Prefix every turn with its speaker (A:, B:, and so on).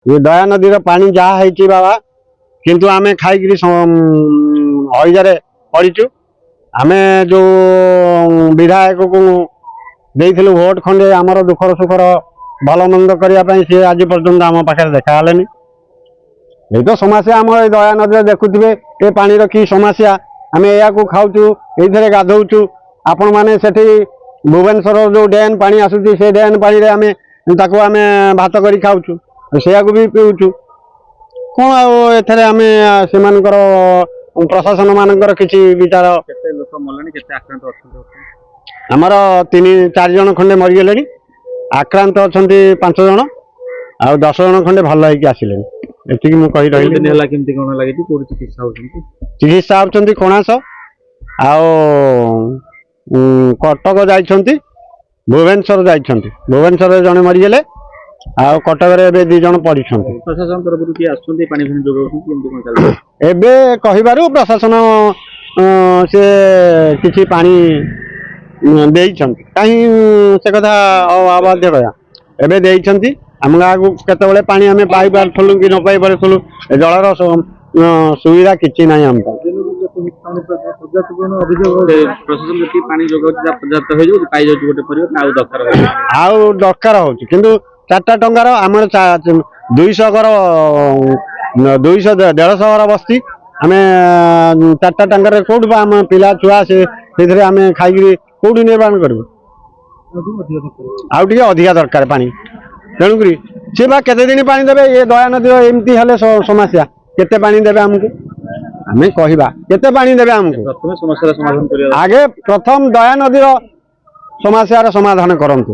A: ये दया नदी पानी जहाँ है बाबा किंतु आमे खाई हईजारे पड़ीचु आमे जो विधायक को देइथिलु भोट खंडे आमर दुखर सुखर भल मंद करने सी आज पर्यंत आम पाखे देखा ये तो समस्या आम दया नदी देखुवे ये पानी की समस्या आम या खाऊचु ये गाधौचु आपण मैंने से भुवनेश्वर जो डैन पानी आसूची से डैन पानी आम भात कर खाऊचु से भी पीऊचु कौन आए आम से प्रशासन मानकर किसी विचार आमर 3-4 जन खंडे मरीगले आक्रांत अच्छा 5 जन आ 10 जन खंडे भल होगी आसिले एति मुझे रही चिकित्सा होती कणास कटक जाइछंती भुवनेश्वर जाइछंती भुवनेश्वर जने मरीगले आ कटक 2 जन पड़ी
B: प्रशासन तरफ किए आसुंती पानी फानी जोगाउछंती
A: एबे कहिबारु प्रशासन से किछि पानी देइछंती कहीं से कथा अबाध्य कया एबे देइछंती हम गाँ को केतबेले पानी आमे पाई पारथलु कि न पाई पारथलु जलर सुविधा किछि नाही हम
B: प्रशासन जति पानी जोगाउछ पर्याप्त हो जो पाई जाउछ गोटे परिवार
A: आउ दरकार होउछ किंतु 4 टंकार आमर 200 घर 150 घर बस्ती आम 4 टंकार कौट आम पिला छुआ से आम खाई कौटी निर्माण करूँ आउ अधिका दरकार पानी तेणुक सी बा केते दिन पानी देवे ये दया नदी एमती हेले समस्या केते पानी देवे आमको आम कहवा केते पानी देवे आमको
B: समस्या समाधान
A: आगे प्रथम दया नदी समस्या समाधान करंतु।